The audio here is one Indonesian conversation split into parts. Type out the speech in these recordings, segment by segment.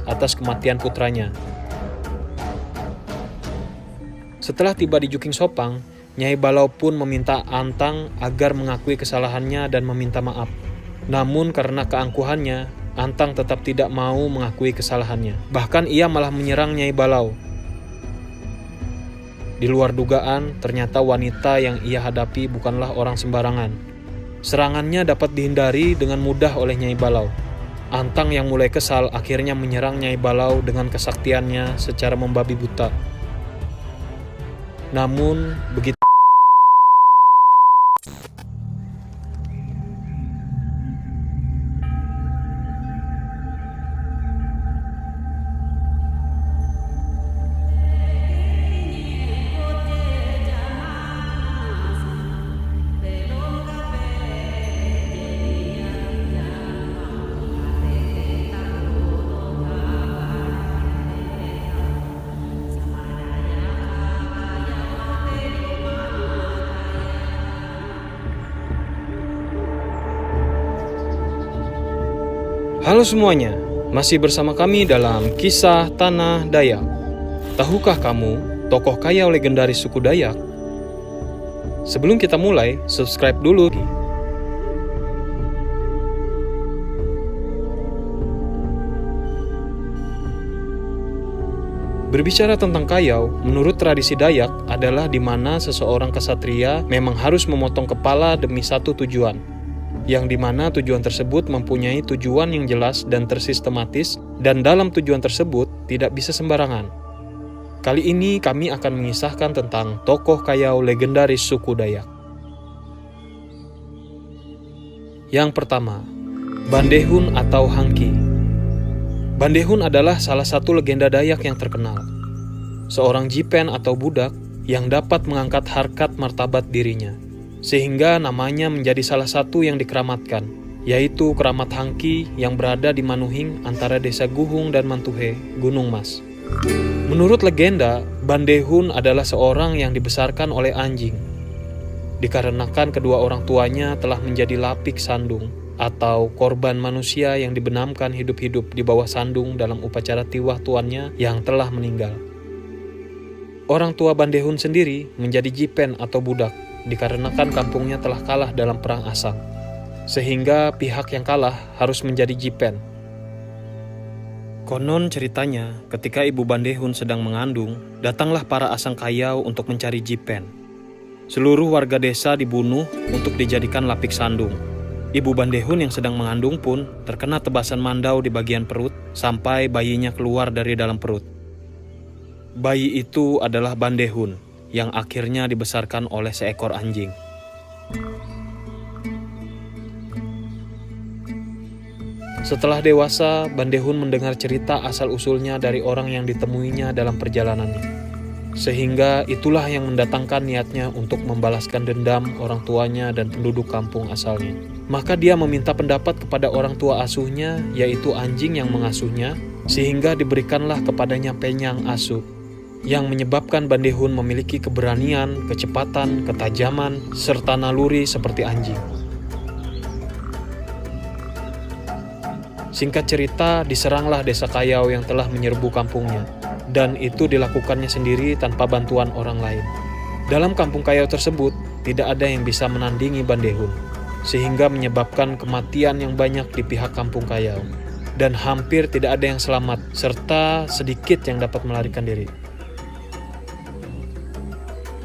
membalas atas kematian putranya. Setelah tiba di Juking Sopang, Nyai Balau pun meminta Antang agar mengakui kesalahannya dan meminta maaf. Namun karena keangkuhannya, Antang tetap tidak mau mengakui kesalahannya. Bahkan ia malah menyerang Nyai Balau. Di luar dugaan, ternyata wanita yang ia hadapi bukanlah orang sembarangan. Serangannya dapat dihindari dengan mudah oleh Nyai Balau. Antang yang mulai kesal akhirnya menyerang Nyai Balau dengan kesaktiannya secara membabi buta. Namun, begitu Halo semuanya, masih bersama kami dalam kisah Tanah Dayak. Tahukah kamu tokoh kaya legendaris suku Dayak? Sebelum kita mulai, subscribe dulu. Berbicara tentang Kayau, menurut tradisi Dayak adalah di mana seseorang kesatria memang harus memotong kepala demi satu tujuan, yang dimana tujuan tersebut mempunyai tujuan yang jelas dan tersistematis, dan dalam tujuan tersebut tidak bisa sembarangan. Kali ini kami akan mengisahkan tentang tokoh Kayau legendaris suku Dayak. Yang pertama, Bandehun atau Hangki. Bandehun adalah salah satu legenda Dayak yang terkenal. Seorang jipen atau budak yang dapat mengangkat harkat martabat dirinya, sehingga namanya menjadi salah satu yang dikeramatkan, yaitu Keramat Hangki yang berada di Manuhing antara desa Guhung dan Mantuhe, Gunung Mas. Menurut legenda, Bandehun adalah seorang yang dibesarkan oleh anjing. Dikarenakan kedua orang tuanya telah menjadi lapik sandung, atau korban manusia yang dibenamkan hidup-hidup di bawah sandung dalam upacara tiwah tuannya yang telah meninggal. Orang tua Bandehun sendiri menjadi jipen atau budak, dikarenakan kampungnya telah kalah dalam perang asang, sehingga pihak yang kalah harus menjadi jipen. Konon ceritanya, ketika ibu Bandehun sedang mengandung, datanglah para asang Kayau untuk mencari jipen. Seluruh warga desa dibunuh untuk dijadikan lapik sandung. Ibu Bandehun yang sedang mengandung pun terkena tebasan mandau di bagian perut sampai bayinya keluar dari dalam perut. Bayi itu adalah Bandehun, yang akhirnya dibesarkan oleh seekor anjing. Setelah dewasa, Bandehun mendengar cerita asal-usulnya dari orang yang ditemuinya dalam perjalanannya. Sehingga itulah yang mendatangkan niatnya untuk membalaskan dendam orang tuanya dan penduduk kampung asalnya. Maka dia meminta pendapat kepada orang tua asuhnya, yaitu anjing yang mengasuhnya, sehingga diberikanlah kepadanya penyang asuh, yang menyebabkan Bandehun memiliki keberanian, kecepatan, ketajaman, serta naluri seperti anjing. Singkat cerita, diseranglah desa Kayau yang telah menyerbu kampungnya, dan itu dilakukannya sendiri tanpa bantuan orang lain. Dalam kampung Kayau tersebut, tidak ada yang bisa menandingi Bandehun, sehingga menyebabkan kematian yang banyak di pihak kampung Kayau, dan hampir tidak ada yang selamat, serta sedikit yang dapat melarikan diri.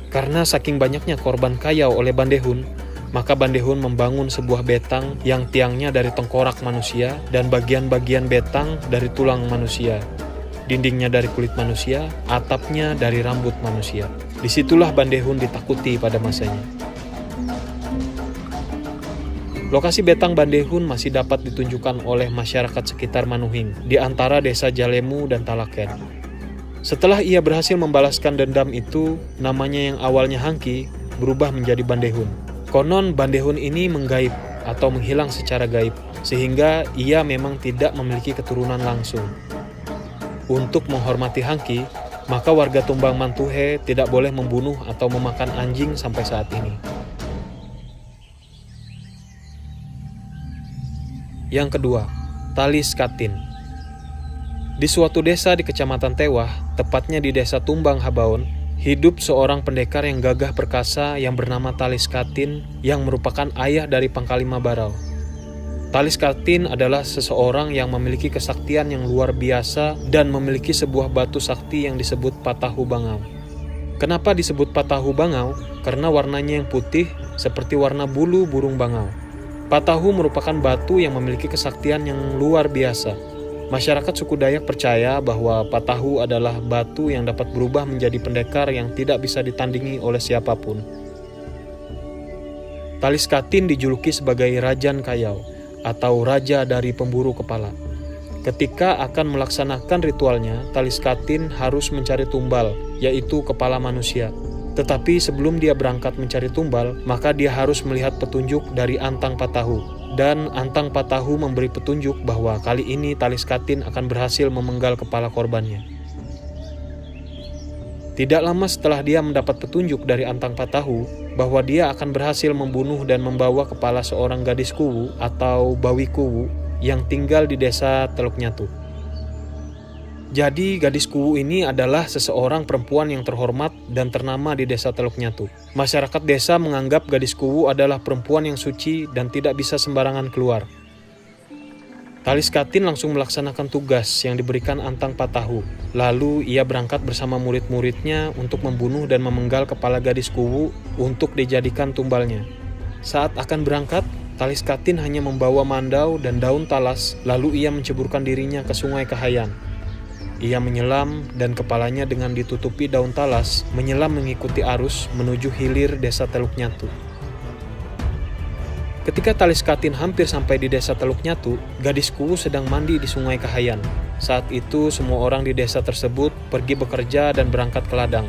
Karena saking banyaknya korban Kayau oleh Bandehun, maka Bandehun membangun sebuah betang yang tiangnya dari tengkorak manusia dan bagian-bagian betang dari tulang manusia, dindingnya dari kulit manusia, atapnya dari rambut manusia. Disitulah Bandehun ditakuti pada masanya. Lokasi betang Bandehun masih dapat ditunjukkan oleh masyarakat sekitar Manuhing, di antara desa Jalemu dan Talaken. Setelah ia berhasil membalaskan dendam itu, namanya yang awalnya Hangki berubah menjadi Bandehun. Konon Bandehun ini menggaib atau menghilang secara gaib, sehingga ia memang tidak memiliki keturunan langsung. Untuk menghormati Hangki, maka warga Tumbang Mantuhe tidak boleh membunuh atau memakan anjing sampai saat ini. Yang kedua, tali skatin. Di suatu desa di Kecamatan Tewah, tepatnya di Desa Tumbang Habaon, hidup seorang pendekar yang gagah perkasa yang bernama Talis Katin yang merupakan ayah dari Pangkalima Barau. Talis Katin adalah seseorang yang memiliki kesaktian yang luar biasa dan memiliki sebuah batu sakti yang disebut Patahu Bangau. Kenapa disebut Patahu Bangau? Karena warnanya yang putih seperti warna bulu burung bangau. Patahu merupakan batu yang memiliki kesaktian yang luar biasa. Masyarakat suku Dayak percaya bahwa Patahu adalah batu yang dapat berubah menjadi pendekar yang tidak bisa ditandingi oleh siapapun. Talis Katin dijuluki sebagai Rajan Kayau atau Raja dari Pemburu Kepala. Ketika akan melaksanakan ritualnya, Talis Katin harus mencari tumbal, yaitu kepala manusia. Tetapi sebelum dia berangkat mencari tumbal, maka dia harus melihat petunjuk dari Antang Patahu. Dan Antang Patahu memberi petunjuk bahwa kali ini Talis Katin akan berhasil memenggal kepala korbannya. Tidak lama setelah dia mendapat petunjuk dari Antang Patahu bahwa dia akan berhasil membunuh dan membawa kepala seorang gadis Kuwu atau Bawi Kuwu yang tinggal di desa Teluk Nyatu. Jadi gadis Kuwu ini adalah seseorang perempuan yang terhormat dan ternama di desa Teluk Nyatu. Masyarakat desa menganggap gadis Kuwu adalah perempuan yang suci dan tidak bisa sembarangan keluar. Talis Katin langsung melaksanakan tugas yang diberikan Antang Patahu. Lalu ia berangkat bersama murid-muridnya untuk membunuh dan memenggal kepala gadis Kuwu untuk dijadikan tumbalnya. Saat akan berangkat, Talis Katin hanya membawa mandau dan daun talas, lalu ia menceburkan dirinya ke Sungai Kahayan. Ia menyelam dan kepalanya dengan ditutupi daun talas, menyelam mengikuti arus menuju hilir desa Teluk Nyatu. Ketika Talis Katin hampir sampai di desa Teluk Nyatu, gadis Kuwu sedang mandi di Sungai Kahayan. Saat itu semua orang di desa tersebut pergi bekerja dan berangkat ke ladang.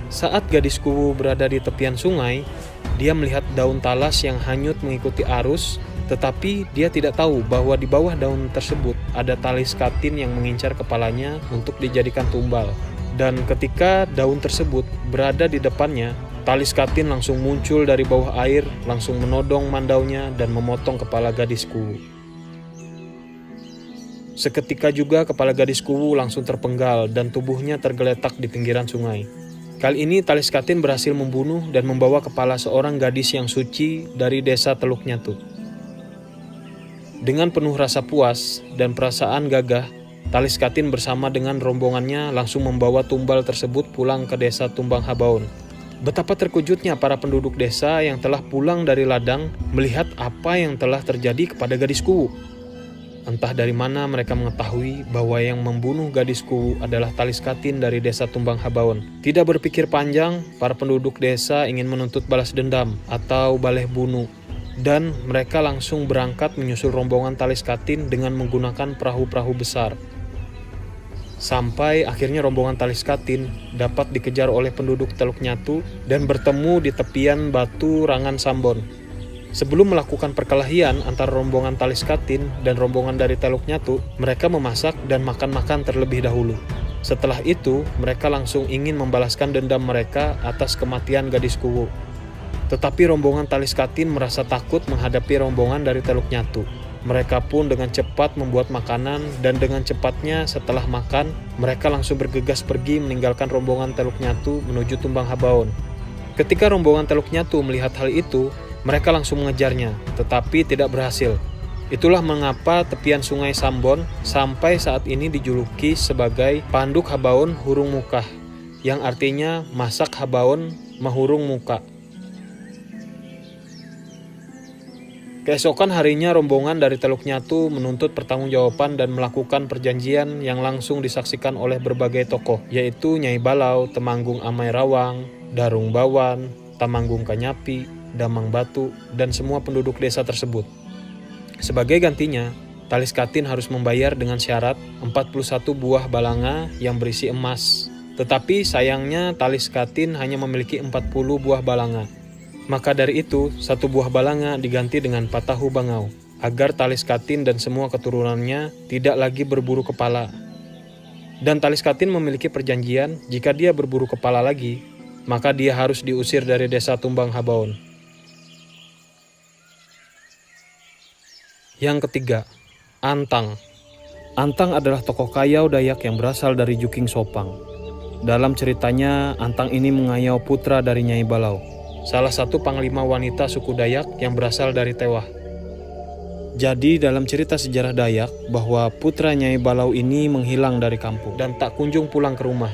Saat gadis Kuwu berada di tepian sungai, dia melihat daun talas yang hanyut mengikuti arus, tetapi dia tidak tahu bahwa di bawah daun tersebut ada Talis Katin yang mengincar kepalanya untuk dijadikan tumbal. Dan ketika daun tersebut berada di depannya, Talis Katin langsung muncul dari bawah air, langsung menodong mandaunya dan memotong kepala gadis Kuwu. Seketika juga kepala gadis Kuwu langsung terpenggal dan tubuhnya tergeletak di pinggiran sungai. Kali ini Talis Katin berhasil membunuh dan membawa kepala seorang gadis yang suci dari desa Teluk Nyatu. Dengan penuh rasa puas dan perasaan gagah, Talis Katin bersama dengan rombongannya langsung membawa tumbal tersebut pulang ke desa Tumbang Habaon. Betapa terkejutnya para penduduk desa yang telah pulang dari ladang melihat apa yang telah terjadi kepada gadis Kuwu. Entah dari mana mereka mengetahui bahwa yang membunuh gadis Kuwu adalah Talis Katin dari desa Tumbang Habaon. Tidak berpikir panjang, para penduduk desa ingin menuntut balas dendam atau baleh bunuh. Dan mereka langsung berangkat menyusul rombongan Talis Katin dengan menggunakan perahu-perahu besar. Sampai akhirnya rombongan Talis Katin dapat dikejar oleh penduduk Teluk Nyatu dan bertemu di tepian batu Rangan Sambon. Sebelum melakukan perkelahian antara rombongan Talis Katin dan rombongan dari Teluk Nyatu, mereka memasak dan makan-makan terlebih dahulu. Setelah itu, mereka langsung ingin membalaskan dendam mereka atas kematian gadis Kuwu. Tetapi rombongan Talis Katin merasa takut menghadapi rombongan dari Teluk Nyatu. Mereka pun dengan cepat membuat makanan dan dengan cepatnya setelah makan, mereka langsung bergegas pergi meninggalkan rombongan Teluk Nyatu menuju Tumbang Habaon. Ketika rombongan Teluk Nyatu melihat hal itu, mereka langsung mengejarnya, tetapi tidak berhasil. Itulah mengapa tepian Sungai Sambon sampai saat ini dijuluki sebagai Panduk Habaon Hurung Mukah, yang artinya masak Habaon mahurung muka. Keesokan harinya rombongan dari Teluk Nyatu menuntut pertanggungjawaban dan melakukan perjanjian yang langsung disaksikan oleh berbagai tokoh, yaitu Nyai Balau, Temanggung Amai Rawang, Darung Bawan, Tamanggung Kanyapi, Damang Batu, dan semua penduduk desa tersebut. Sebagai gantinya, Talis Katin harus membayar dengan syarat 41 buah balanga yang berisi emas. Tetapi sayangnya Talis Katin hanya memiliki 40 buah balanga. Maka dari itu, 1 buah balanga diganti dengan Patahu Bangau, agar Talis Katin dan semua keturunannya tidak lagi berburu kepala. Dan Talis Katin memiliki perjanjian, jika dia berburu kepala lagi, maka dia harus diusir dari desa Tumbang Habaon. Yang ketiga, Antang. Antang adalah tokoh kayau Dayak yang berasal dari Juking Sopang. Dalam ceritanya, Antang ini mengayau putra dari Nyai Balau, salah satu panglima wanita suku Dayak yang berasal dari Tewah. Jadi dalam cerita sejarah Dayak bahwa putra Nyai Balau ini menghilang dari kampung dan tak kunjung pulang ke rumah.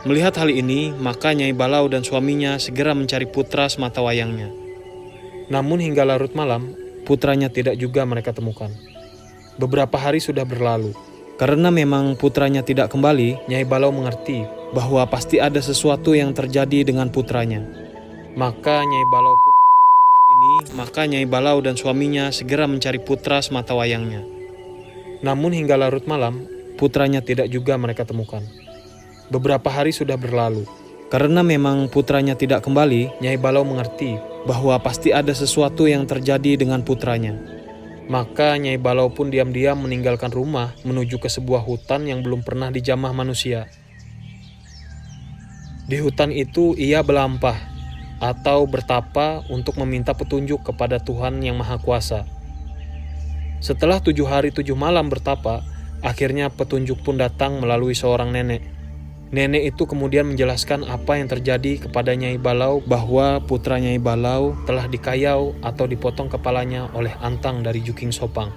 Melihat hal ini, maka Nyai Balau dan suaminya segera mencari putra sematawayangnya. Namun hingga larut malam, putranya tidak juga mereka temukan. Beberapa hari sudah berlalu. Karena memang putranya tidak kembali, Nyai Balau mengerti bahwa pasti ada sesuatu yang terjadi dengan putranya. Maka Nyai Balau dan suaminya segera mencari putra sematawayangnya. Namun hingga larut malam, putranya tidak juga mereka temukan. Beberapa hari sudah berlalu. Karena memang putranya tidak kembali, Nyai Balau mengerti bahwa pasti ada sesuatu yang terjadi dengan putranya. Maka Nyai Balau pun diam-diam meninggalkan rumah menuju ke sebuah hutan yang belum pernah dijamah manusia. Di hutan itu ia belampah atau bertapa untuk meminta petunjuk kepada Tuhan yang Maha Kuasa. Setelah 7 hari 7 malam bertapa, akhirnya petunjuk pun datang melalui seorang nenek. Nenek itu kemudian menjelaskan apa yang terjadi kepada Nyai Balau, bahwa putra Nyai Balau telah dikayau atau dipotong kepalanya oleh Antang dari Juking Sopang.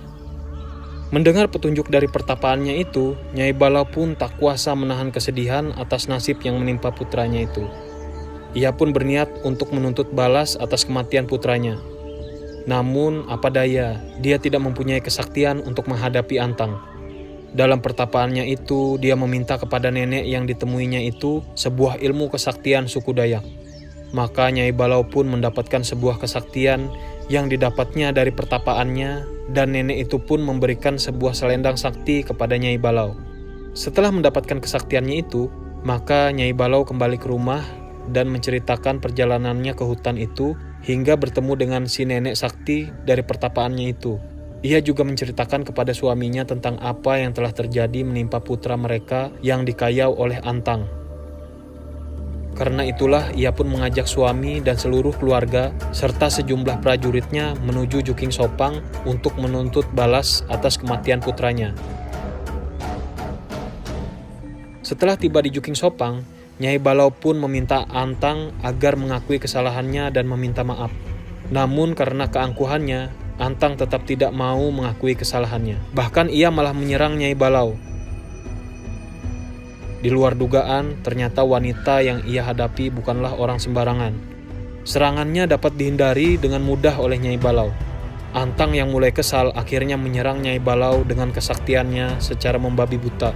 Mendengar petunjuk dari pertapaannya itu, Nyai Balau pun tak kuasa menahan kesedihan atas nasib yang menimpa putranya itu. Ia pun berniat untuk menuntut balas atas kematian putranya. Namun apa daya, dia tidak mempunyai kesaktian untuk menghadapi Antang. Dalam pertapaannya itu, dia meminta kepada nenek yang ditemuinya itu sebuah ilmu kesaktian suku Dayak. Maka Nyai Balau pun mendapatkan sebuah kesaktian yang didapatnya dari pertapaannya, dan nenek itu pun memberikan sebuah selendang sakti kepada Nyai Balau. Setelah mendapatkan kesaktiannya itu, maka Nyai Balau kembali ke rumah dan menceritakan perjalanannya ke hutan itu hingga bertemu dengan si nenek sakti dari pertapaannya itu. Ia juga menceritakan kepada suaminya tentang apa yang telah terjadi menimpa putra mereka yang dikayau oleh Antang. Karena itulah ia pun mengajak suami dan seluruh keluarga serta sejumlah prajuritnya menuju Juking Sopang untuk menuntut balas atas kematian putranya. Setelah tiba di Juking Sopang, Nyai Balau pun meminta Antang agar mengakui kesalahannya dan meminta maaf. Namun karena keangkuhannya, Antang tetap tidak mau mengakui kesalahannya. Bahkan ia malah menyerang Nyai Balau. Di luar dugaan, ternyata wanita yang ia hadapi bukanlah orang sembarangan. Serangannya dapat dihindari dengan mudah oleh Nyai Balau. Antang yang mulai kesal akhirnya menyerang Nyai Balau dengan kesaktiannya secara membabi buta.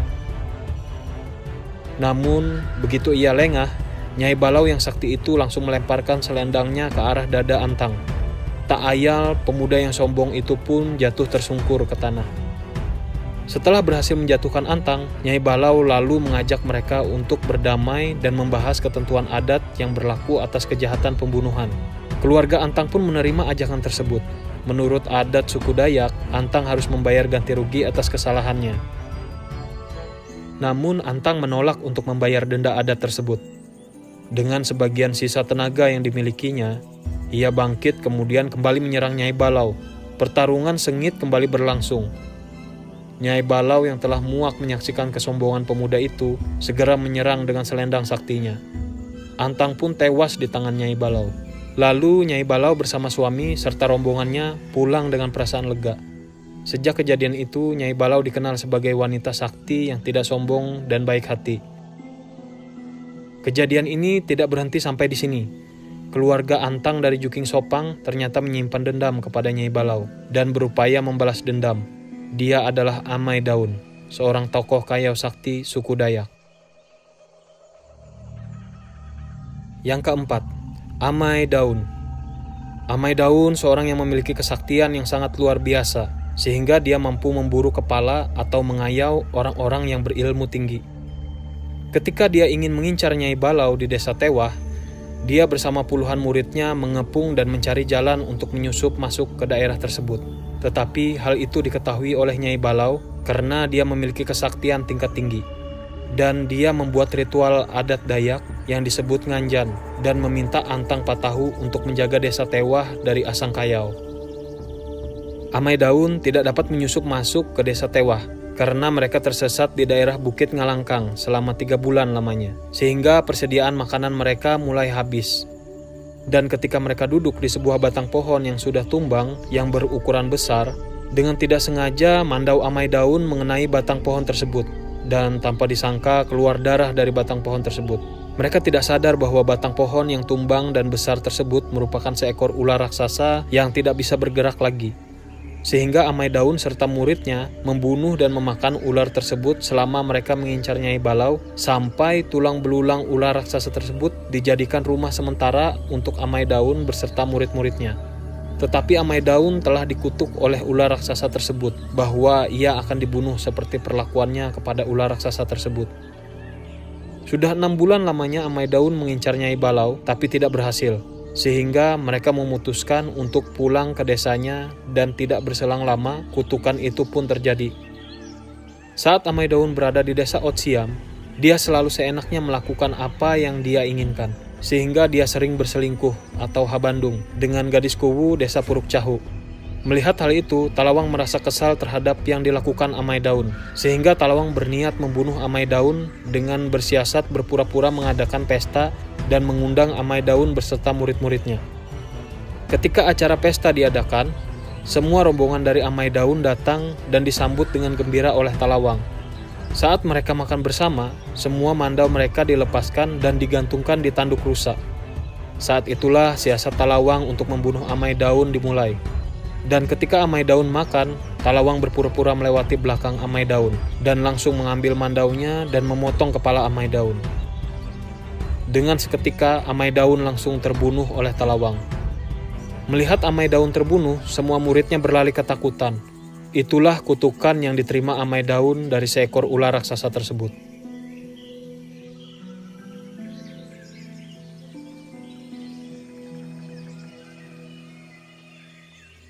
Namun, begitu ia lengah, Nyai Balau yang sakti itu langsung melemparkan selendangnya ke arah dada Antang. Tak ayal, pemuda yang sombong itu pun jatuh tersungkur ke tanah. Setelah berhasil menjatuhkan Antang, Nyai Balau lalu mengajak mereka untuk berdamai dan membahas ketentuan adat yang berlaku atas kejahatan pembunuhan. Keluarga Antang pun menerima ajakan tersebut. Menurut adat suku Dayak, Antang harus membayar ganti rugi atas kesalahannya. Namun Antang menolak untuk membayar denda adat tersebut. Dengan sebagian sisa tenaga yang dimilikinya, ia bangkit kemudian kembali menyerang Nyai Balau. Pertarungan sengit kembali berlangsung. Nyai Balau yang telah muak menyaksikan kesombongan pemuda itu segera menyerang dengan selendang saktinya. Antang pun tewas di tangan Nyai Balau. Lalu Nyai Balau bersama suami serta rombongannya pulang dengan perasaan lega. Sejak kejadian itu, Nyai Balau dikenal sebagai wanita sakti yang tidak sombong dan baik hati. Kejadian ini tidak berhenti sampai di sini. Keluarga Antang dari Juking Sopang ternyata menyimpan dendam kepada Nyai Balau dan berupaya membalas dendam. Dia adalah Amai Daun, seorang tokoh kayau sakti suku Dayak. Yang keempat, Amai Daun. Amai Daun seorang yang memiliki kesaktian yang sangat luar biasa, sehingga dia mampu memburu kepala atau mengayau orang-orang yang berilmu tinggi. Ketika dia ingin mengincar Nyai Balau di desa Tewah, dia bersama puluhan muridnya mengepung dan mencari jalan untuk menyusup masuk ke daerah tersebut. Tetapi hal itu diketahui oleh Nyai Balau karena dia memiliki kesaktian tingkat tinggi. Dan dia membuat ritual adat Dayak yang disebut nganjan dan meminta Antang Patahu untuk menjaga desa Tewah dari asang kayau. Amai Daun tidak dapat menyusup masuk ke desa Tewah karena mereka tersesat di daerah Bukit Ngalangkang selama 3 bulan lamanya, sehingga persediaan makanan mereka mulai habis. Dan ketika mereka duduk di sebuah batang pohon yang sudah tumbang yang berukuran besar, dengan tidak sengaja mandau amai daun mengenai batang pohon tersebut, dan tanpa disangka keluar darah dari batang pohon tersebut. Mereka tidak sadar bahwa batang pohon yang tumbang dan besar tersebut merupakan seekor ular raksasa yang tidak bisa bergerak lagi. Sehingga amai daun serta muridnya membunuh dan memakan ular tersebut selama mereka mengincar Nyai Balau, sampai tulang belulang ular raksasa tersebut dijadikan rumah sementara untuk amai daun beserta murid-muridnya. Tetapi amai daun telah dikutuk oleh ular raksasa tersebut bahwa ia akan dibunuh seperti perlakuannya kepada ular raksasa tersebut. Sudah 6 bulan lamanya amai daun mengincar Nyai Balau, tapi tidak berhasil. Sehingga mereka memutuskan untuk pulang ke desanya, dan tidak berselang lama kutukan itu pun terjadi. Saat amai daun berada di desa Otsiam, dia selalu seenaknya melakukan apa yang dia inginkan. Sehingga dia sering berselingkuh atau habandung dengan gadis Kuwu desa Puruk Cahu. Melihat hal itu, Talawang merasa kesal terhadap yang dilakukan amai daun. Sehingga Talawang berniat membunuh amai daun dengan bersiasat berpura-pura mengadakan pesta dan mengundang amai daun beserta murid-muridnya. Ketika acara pesta diadakan, semua rombongan dari amai daun datang dan disambut dengan gembira oleh Talawang. Saat mereka makan bersama, semua mandau mereka dilepaskan dan digantungkan di tanduk rusa. Saat itulah siasat Talawang untuk membunuh amai daun dimulai. Dan ketika amai daun makan, Talawang berpura-pura melewati belakang amai daun dan langsung mengambil mandaunya dan memotong kepala amai daun. Dengan seketika, amai daun langsung terbunuh oleh Talawang. Melihat amai daun terbunuh, semua muridnya berlari ketakutan. Itulah kutukan yang diterima amai daun dari seekor ular raksasa tersebut.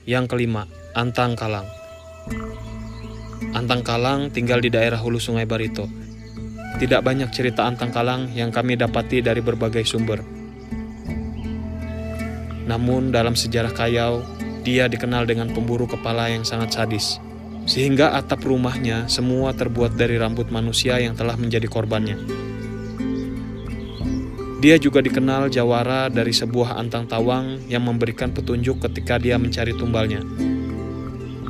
Yang kelima, Antang Kalang. Antang Kalang tinggal di daerah hulu Sungai Barito. Tidak banyak cerita Antang Kalang yang kami dapati dari berbagai sumber. Namun dalam sejarah Kayau, dia dikenal dengan pemburu kepala yang sangat sadis. Sehingga atap rumahnya semua terbuat dari rambut manusia yang telah menjadi korbannya. Dia juga dikenal jawara dari sebuah antang tawang yang memberikan petunjuk ketika dia mencari tumbalnya.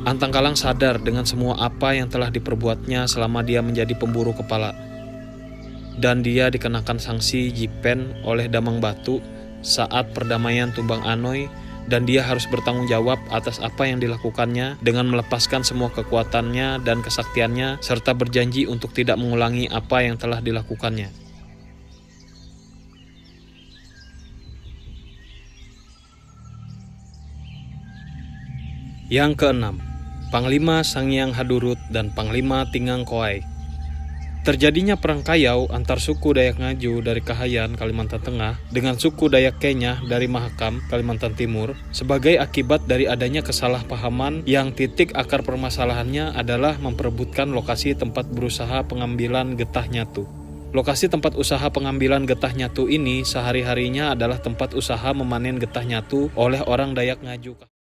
Antang Kalang sadar dengan semua apa yang telah diperbuatnya selama dia menjadi pemburu kepala. Dan dia dikenakan sanksi jipen oleh Damang Batu saat perdamaian Tumbang Anoy, dan dia harus bertanggung jawab atas apa yang dilakukannya dengan melepaskan semua kekuatannya dan kesaktiannya serta berjanji untuk tidak mengulangi apa yang telah dilakukannya. Yang keenam, Panglima Sanghyang Hadurut dan Panglima Tingang Koai. Terjadinya perang Kayau antar suku Dayak Ngaju dari Kahayan, Kalimantan Tengah, dengan suku Dayak Kenyah dari Mahakam, Kalimantan Timur, sebagai akibat dari adanya kesalahpahaman yang titik akar permasalahannya adalah memperebutkan lokasi tempat berusaha pengambilan getah nyatu. Lokasi tempat usaha pengambilan getah nyatu ini sehari-harinya adalah tempat usaha memanen getah nyatu oleh orang Dayak Ngaju.